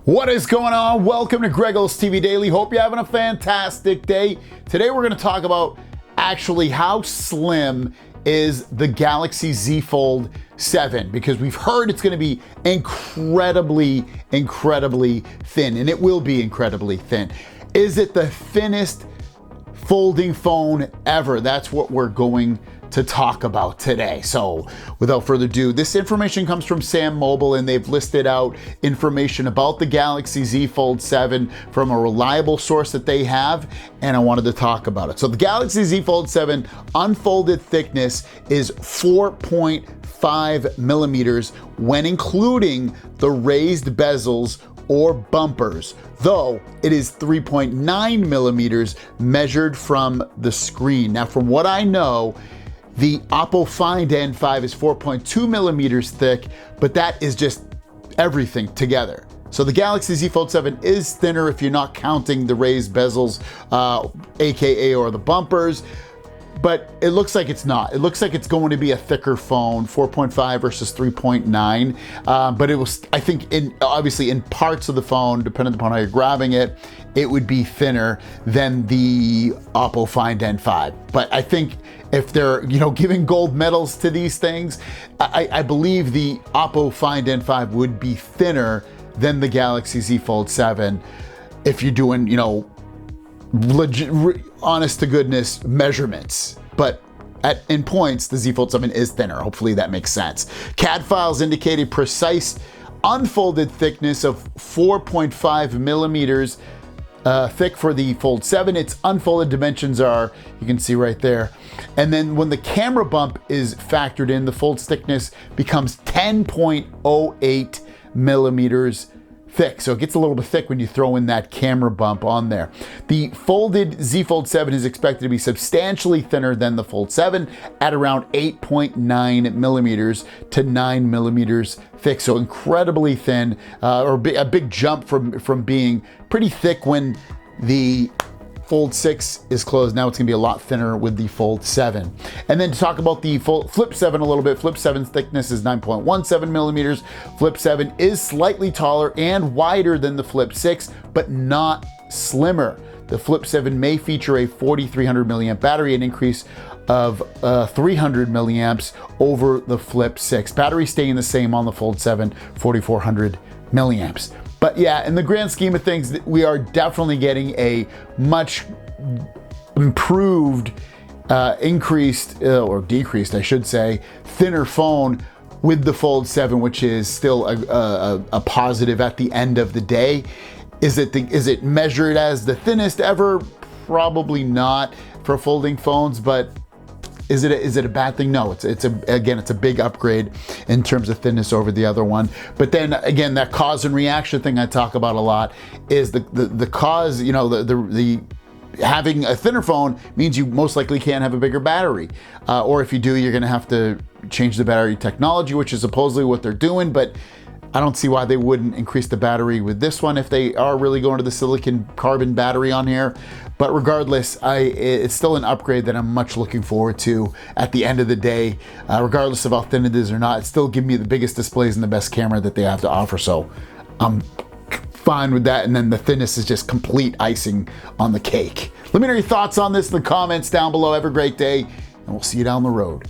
What is going on? Welcome to Greggles TV Daily. Hope you're having a fantastic day. Today we're going to talk about actually how slim is the Galaxy Z Fold 7, because we've heard it's going to be incredibly thin, and it will be incredibly thin. Is it the thinnest folding phone ever? That's what we're going to talk about today. So without further ado, this information comes from Sam Mobile, and they've listed out information about the Galaxy Z Fold 7 from a reliable source that they have, and I wanted to talk about it. So the Galaxy Z Fold 7 unfolded thickness is 4.5 millimeters when including the raised bezels or bumpers, though it is 3.9 millimeters measured from the screen. Now, from what I know, the Oppo Find N5 is 4.2 millimeters thick, but that is just everything together. So the Galaxy Z Fold 7 is thinner if you're not counting the raised bezels, AKA or the bumpers, but it looks like it's not. It looks like it's going to be a thicker phone, 4.5 versus 3.9. But it was, I think, obviously in parts of the phone, depending upon how you're grabbing it, it would be thinner than the Oppo Find N5. But I think if they're, giving gold medals to these things, I believe the Oppo Find N5 would be thinner than the Galaxy Z Fold 7 if you're doing, legit, honest to goodness measurements. But in points, the Z Fold 7 is thinner. Hopefully that makes sense. CAD files indicated precise unfolded thickness of 4.5 millimeters thick for the Fold 7. Its unfolded dimensions are, you can see right there. And then when the camera bump is factored in, the fold thickness becomes 10.08 millimeters thick. So it gets a little bit thick when you throw in that camera bump on there. The folded Z Fold 7 is expected to be substantially thinner than the Fold 7 at around 8.9 millimeters to 9 millimeters thick. So incredibly thin, or a big jump from being pretty thick when the Fold 6 is closed. Now it's gonna be a lot thinner with the Fold 7. And then to talk about the Flip 7 a little bit, Flip 7's thickness is 9.17 millimeters. Flip 7 is slightly taller and wider than the Flip 6, but not slimmer. The Flip 7 may feature a 4,300 milliamp battery, an increase of 300 milliamps over the Flip 6. Battery staying the same on the Fold 7, 4,400 milliamps. But yeah, in the grand scheme of things, we are definitely getting a much improved, increased, or decreased, I should say, thinner phone with the Fold 7, which is still a positive at the end of the day. Is it measured as the thinnest ever? Probably not for folding phones, but is it a bad thing? No, it's a big upgrade in terms of thinness over the other one. But then again, that cause and reaction thing I talk about a lot is the cause, the having a thinner phone means you most likely can't have a bigger battery. Or if you do, you're gonna have to change the battery technology, which is supposedly what they're doing, but I don't see why they wouldn't increase the battery with this one if they are really going to the silicon carbon battery on here. But regardless, it's still an upgrade that I'm much looking forward to at the end of the day. Regardless of how thin it is or not, it's still giving me the biggest displays and the best camera that they have to offer. So I'm fine with that. And then the thinness is just complete icing on the cake. Let me know your thoughts on this in the comments down below. Have a great day, and we'll see you down the road.